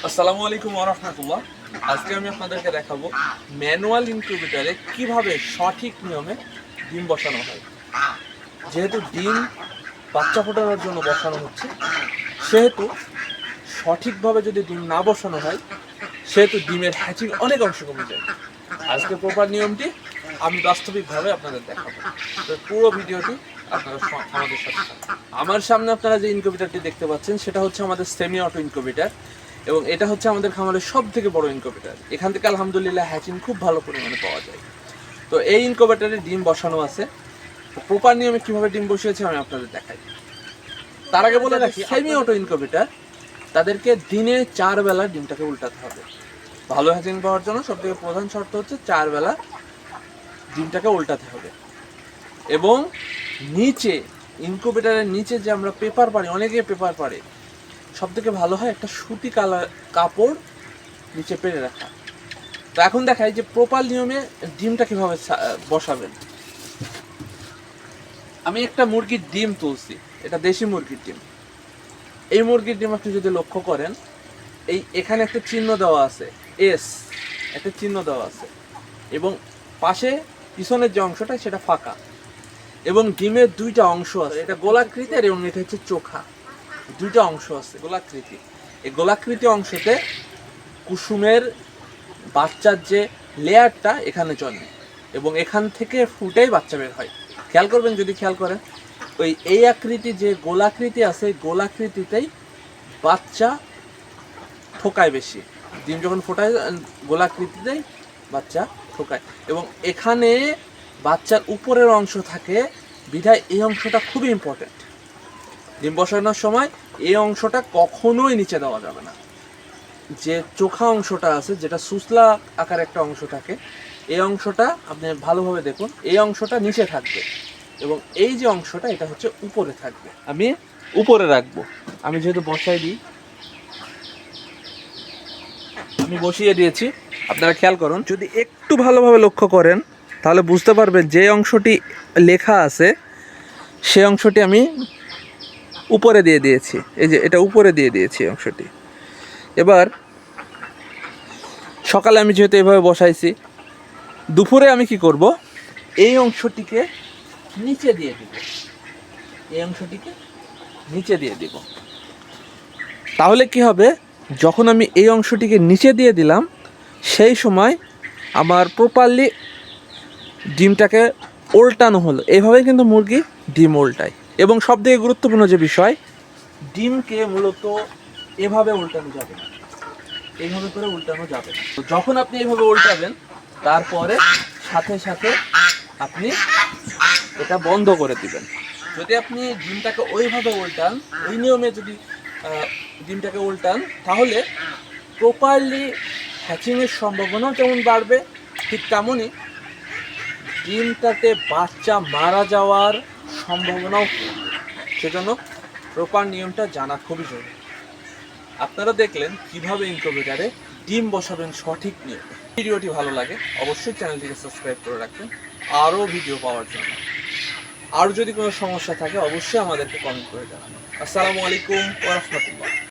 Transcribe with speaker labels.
Speaker 1: আসসালামু আলাইকুম ওয়া রাহমাতুল্লাহ। আজকে আমি আপনাদেরকে দেখাবো ম্যানুয়াল ইনকিউবেটরে কিভাবে সঠিক নিয়মে ডিম বসানো হয়। যেহেতু ডিম বাচ্চা ফোটানোর জন্য বসানো হচ্ছে, সেহেতু সঠিকভাবে যদি ডিম না বসানো হয়, সেহেতু ডিমের হ্যাচিং অনেক অংশ কমে যায়। আজকে প্রপার নিয়মটি আমি বাস্তবিকভাবে আপনাদের দেখাবো। তো পুরো ভিডিওটি আপনারা আমাদের সাথে থাকুন। আমার সামনে আপনারা যে ইনকিউবেটরটি দেখতে পাচ্ছেন সেটা হচ্ছে আমাদের সেমি অটো ইনকিউবেটর, এবং এটা হচ্ছে আমাদের খামারের সব থেকে বড় ইনকিউবেটর। এখান থেকে আলহামদুলিল্লাহ হ্যাচিং খুব ভালো পরিমাণে পাওয়া যায়। তো এই ইনকিউবেটরে ডিম বসানো আছে। প্রপার নিয়মে কিভাবে ডিম বসিয়েছে আমি আপনাদের দেখাই। তার আগে বলে রাখি, সেমি অটো ইনকিউবেটর তাদেরকে দিনে 4 বেলা ডিমটাকে উল্টাতে হবে। ভালো হ্যাচিং পাওয়ার জন্য সবথেকে প্রধান শর্ত হচ্ছে 4 বেলা ডিমটাকে উল্টাতে হবে। এবং নিচে ইনকিউবেটরের নিচে যে আমরা পেপার পারি, অনেকে পেপার পারে, সব থেকে ভালো হয় একটা সুতি কালার কাপড় নিচে পেরে রাখা। তো এখন দেখাই যে প্রপার নিয়মে ডিমটা কিভাবে বসাবেন। আমি একটা মুরগির ডিম তুলছি, এটা দেশি মুরগির ডিম। এই মুরগির ডিম আপনি যদি লক্ষ্য করেন, এখানে একটা চিহ্ন দেওয়া আছে, এস একটা চিহ্ন দেওয়া আছে, এবং পাশে পিছনের যে অংশটা সেটা ফাঁকা, এবং ডিমের দুইটা অংশ আছে, এটা গোলাকৃতি আর এবং এটা হচ্ছে চোখা। দুইটা অংশ আছে গোলাকৃতি। এই গোলাকৃতি অংশতে কুসুমের বাচ্চার যে লেয়ারটা এখানে জন্মে, এবং এখান থেকে ফুটেই বাচ্চা বের হয়। খেয়াল করবেন, যদি খেয়াল করেন, এই আকৃতি যে গোলাকৃতি আছে, গোলাকৃতিতেই বাচ্চা ঠোকায় বেশি। ডিম যখন ফোটায় গোলাকৃতিতেই বাচ্চা ঠোকায়, এবং এখানে বাচ্চার উপরের অংশ থাকে, বিধায় এই অংশটা খুবই ইম্পর্টেন্ট। ডিম বসানোর সময় এই অংশটা কখনোই নিচে দেওয়া যাবে না। যে চোখা অংশটা আছে, যেটা সুসলা আকার একটা অংশ থাকে, এই অংশটা আপনি ভালোভাবে দেখুন, এই অংশটা নিচে থাকবে, এবং এই যে অংশটা এটা হচ্ছে উপরে থাকবে। আমি উপরে রাখবো। আমি যেহেতু বসাই দিই, আমি বসিয়ে দিয়েছি। আপনারা খেয়াল করুন, যদি একটু ভালোভাবে লক্ষ্য করেন তাহলে বুঝতে পারবেন যে অংশটি লেখা আছে সে অংশটি আমি উপরে দিয়ে দিয়েছি। এই যে এটা উপরে দিয়ে দিয়েছি অংশটি। এবার সকালে আমি যেহেতু এভাবে বসাইছি, দুপুরে আমি কি করব, এই অংশটিকে নিচে দিয়ে দিব। এই অংশটিকে নিচে দিয়ে দিব। তাহলে কি হবে, যখন আমি এই অংশটিকে নিচে দিয়ে দিলাম, সেই সময় আমার প্রপারলি ডিমটাকে উল্টানো হলো। এইভাবেই কিন্তু মুরগি ডিম উল্টায়। এবং সবথেকে গুরুত্বপূর্ণ যে বিষয়, ডিমকে মূলত এভাবে উল্টানো যাবে না, এইভাবে করে উল্টানো যাবে না। যখন আপনি এইভাবে উল্টাবেন, তারপরে সাথে সাথে আপনি এটা বন্ধ করে দিবেন। যদি আপনি ডিমটাকে ওইভাবে উল্টান, ওই নিয়মে যদি ডিমটাকে উল্টান, তাহলে প্রপারলি হ্যাচিংয়ের সম্ভাবনা যেমন বাড়বে, ঠিক তেমনই ডিমটাতে বাচ্চা মারা যাওয়ার সম্ভাবনাও কমবে। সেজন্য প্রপার নিয়মটা জানা খুবই জরুরি। আপনারা দেখলেন কিভাবে ইনকিউবেটরে ডিম বসাবেন সঠিক নিয়ম। ভিডিওটি ভালো লাগে অবশ্যই চ্যানেলটিকে সাবস্ক্রাইব করে রাখবেন আরও ভিডিও পাওয়ার জন্য। আর যদি কোনো সমস্যা থাকে অবশ্যই আমাদেরকে কমেন্ট করে জানাবেন। আসসালামু আলাইকুম ওয়া রাহমাতুল্লাহ।